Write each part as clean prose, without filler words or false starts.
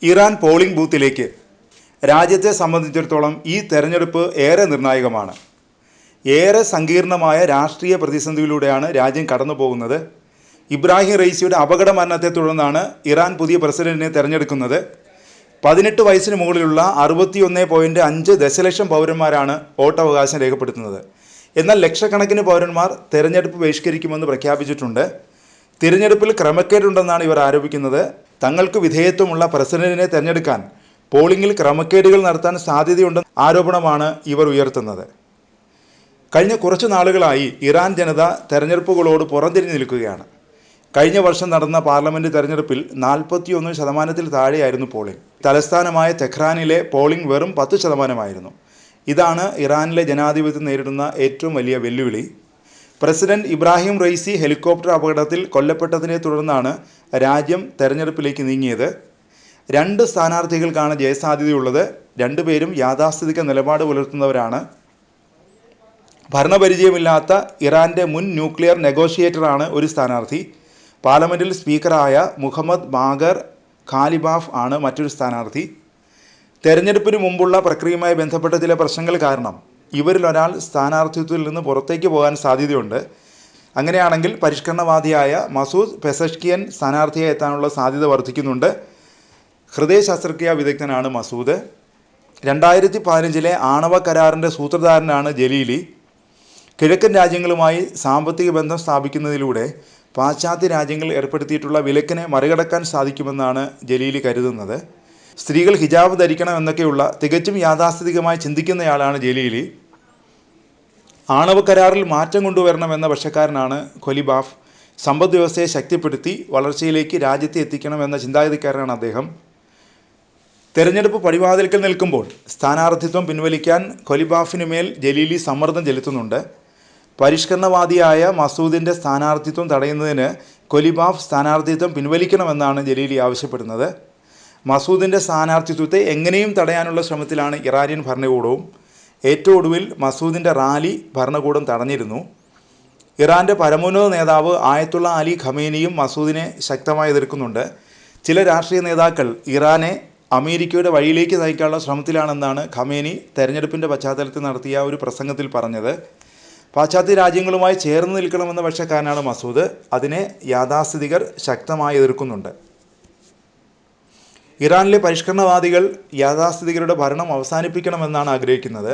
Iran polling ബൂത്തിലേക്ക്. രാജ്യത്തെ സംബന്ധിച്ചിടത്തോളം ഈ തെരഞ്ഞെടുപ്പ് ഏറെ നിർണായകമാണ്. ഏറെ സങ്കീർണമായ രാഷ്ട്രീയ പ്രതിസന്ധിയിലൂടെയാണ് രാജ്യം കടന്നു പോകുന്നത്. ഇബ്രാഹിം റൈസിയുടെ അപകട മരണത്തെ തുടർന്നാണ് ഇറാൻ പുതിയ പ്രസിഡന്റിനെ തെരഞ്ഞെടുക്കുന്നത്. 18 വയസ്സിന് മുകളിലുള്ള 61.5 ദശലക്ഷം പൗരന്മാരാണ് വോട്ടവകാശം രേഖപ്പെടുത്തുന്നത്. എന്നാൽ ലക്ഷക്കണക്കിന് പൗരന്മാർ തെരഞ്ഞെടുപ്പ് ബഹിഷ്കരിക്കുമെന്ന് പ്രഖ്യാപിച്ചിട്ടുണ്ട്. തിരഞ്ഞെടുപ്പിൽ ക്രമക്കേടുണ്ടെന്നാണ് ഇവർ ആരോപിക്കുന്നത്. തങ്ങൾക്ക് വിധേയത്വമുള്ള പ്രസിഡന്റിനെ തെരഞ്ഞെടുക്കാൻ പോളിംഗിൽ ക്രമക്കേടുകൾ നടത്താൻ സാധ്യതയുണ്ടെന്ന ആരോപണമാണ് ഇവർ ഉയർത്തുന്നത്. കഴിഞ്ഞ കുറച്ചു നാളുകളായി ഇറാൻ ജനത തെരഞ്ഞെടുപ്പുകളോട് പുറംതിരിഞ്ഞു നിൽക്കുകയാണ്. കഴിഞ്ഞ വർഷം നടന്ന പാർലമെൻറ്റ് തെരഞ്ഞെടുപ്പിൽ 41% താഴെയായിരുന്നു പോളിംഗ്. തലസ്ഥാനമായ തെഹ്റാനിലെ പോളിംഗ് വെറും 10%. ഇതാണ് ഇറാനിലെ ജനാധിപത്യം നേരിടുന്ന ഏറ്റവും വലിയ വെല്ലുവിളി. പ്രസിഡന്റ് ഇബ്രാഹിം റൈസി ഹെലികോപ്റ്റർ അപകടത്തിൽ കൊല്ലപ്പെട്ടതിനെ തുടർന്നാണ് രാജ്യം തെരഞ്ഞെടുപ്പിലേക്ക് നീങ്ങിയത്. 2 സ്ഥാനാർത്ഥികൾക്കാണ് ജയസാധ്യതയുള്ളത്. 2 പേരും യാഥാസ്ഥിതിക നിലപാട് പുലർത്തുന്നവരാണ്. ഭരണപരിചയമില്ലാത്ത ഇറാൻ്റെ മുൻ ന്യൂക്ലിയർ നെഗോഷിയേറ്ററാണ് ഒരു സ്ഥാനാർത്ഥി. പാർലമെൻറ്റിൽ സ്പീക്കറായ മുഹമ്മദ് ബാഗർ ഖാലിബാഫ് ആണ് മറ്റൊരു സ്ഥാനാർത്ഥി. തെരഞ്ഞെടുപ്പിന് മുമ്പുള്ള പ്രക്രിയയുമായി ബന്ധപ്പെട്ട ചില പ്രശ്നങ്ങൾ കാരണം ഇവരിൽ ഒരാൾ സ്ഥാനാർത്ഥിത്വത്തിൽ നിന്ന് പുറത്തേക്ക് പോകാൻ സാധ്യതയുണ്ട്. അങ്ങനെയാണെങ്കിൽ പരിഷ്കരണവാദിയായ മസൂദ് പെസഷ്കിയൻ സ്ഥാനാർത്ഥിയായി എത്താനുള്ള സാധ്യത വർദ്ധിക്കുന്നുണ്ട്. ഹൃദയ ശസ്ത്രക്രിയാ വിദഗ്ധനാണ് മസൂദ്. 2015 ആണവ കരാറിൻ്റെ സൂത്രധാരനാണ് ജലീലി. കിഴക്കൻ രാജ്യങ്ങളുമായി സാമ്പത്തിക ബന്ധം സ്ഥാപിക്കുന്നതിലൂടെ പാശ്ചാത്യ രാജ്യങ്ങൾ ഏർപ്പെടുത്തിയിട്ടുള്ള വിലക്കിനെ മറികടക്കാൻ സാധിക്കുമെന്നാണ് ജലീലി കരുതുന്നത്. സ്ത്രീകൾ ഹിജാബ് ധരിക്കണം എന്നൊക്കെയുള്ള തികച്ചും യാഥാസ്ഥിതികമായി ചിന്തിക്കുന്നയാളാണ് ജലീലി. ആണവ കരാറിൽ മാറ്റം കൊണ്ടുവരണമെന്ന പക്ഷക്കാരനാണ് ഖൊലിബാഫ്. സമ്പദ് വ്യവസ്ഥയെ ശക്തിപ്പെടുത്തി വളർച്ചയിലേക്ക് രാജ്യത്തെ എത്തിക്കണമെന്ന ചിന്താഗതിക്കാരനാണ് അദ്ദേഹം. തെരഞ്ഞെടുപ്പ് പടിവാതിൽക്കൽ നിൽക്കുമ്പോൾ സ്ഥാനാർത്ഥിത്വം പിൻവലിക്കാൻ ഖൊലിബാഫിന് മേൽ ജലീലി സമ്മർദ്ദം ചെലുത്തുന്നുണ്ട്. പരിഷ്കരണവാദിയായ മസൂദിൻ്റെ സ്ഥാനാർത്ഥിത്വം തടയുന്നതിന് ഖൊലിബാഫ് സ്ഥാനാർത്ഥിത്വം പിൻവലിക്കണമെന്നാണ് ജലീലി ആവശ്യപ്പെടുന്നത്. മസൂദിൻ്റെ സ്ഥാനാർത്ഥിത്വത്തെ എങ്ങനെയും തടയാനുള്ള ശ്രമത്തിലാണ് ഇറാനിയൻ ഭരണകൂടവും. ഏറ്റവും ഒടുവിൽ മസൂദിൻ്റെ റാലി ഭരണകൂടം തടഞ്ഞിരുന്നു. ഇറാൻ്റെ പരമോന്നത നേതാവ് ആയത്തുള്ള അലി ഖമേനിയും മസൂദിനെ ശക്തമായി എതിർക്കുന്നുണ്ട്. ചില രാഷ്ട്രീയ നേതാക്കൾ ഇറാനെ അമേരിക്കയുടെ വഴിയിലേക്ക് നയിക്കാനുള്ള ശ്രമത്തിലാണെന്നാണ് ഖമേനി തെരഞ്ഞെടുപ്പിൻ്റെ പശ്ചാത്തലത്തിൽ നടത്തിയ ഒരു പ്രസംഗത്തിൽ പറഞ്ഞത്. പാശ്ചാത്യ രാജ്യങ്ങളുമായി ചേർന്ന് നിൽക്കണമെന്ന പക്ഷക്കാരനാണ് മസൂദ്. അതിനെ യാഥാസ്ഥിതികർ ശക്തമായി എതിർക്കുന്നുണ്ട്. ഇറാനിലെ പരിഷ്കരണവാദികൾ യാഥാസ്ഥിതികരുടെ ഭരണം അവസാനിപ്പിക്കണമെന്നാണ് ആഗ്രഹിക്കുന്നത്.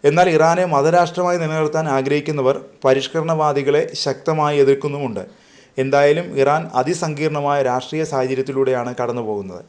എന്നാൽ ഇറാനെ മതരാഷ്ട്രമായി നിലനിർത്താൻ ആഗ്രഹിക്കുന്നവർ പരിഷ്കരണവാദികളെ ശക്തമായി എതിർക്കുന്നുമുണ്ട്. എന്തായാലും ഇറാൻ അതിസങ്കീർണമായ രാഷ്ട്രീയ സാഹചര്യത്തിലൂടെയാണ് കടന്നു പോകുന്നത്.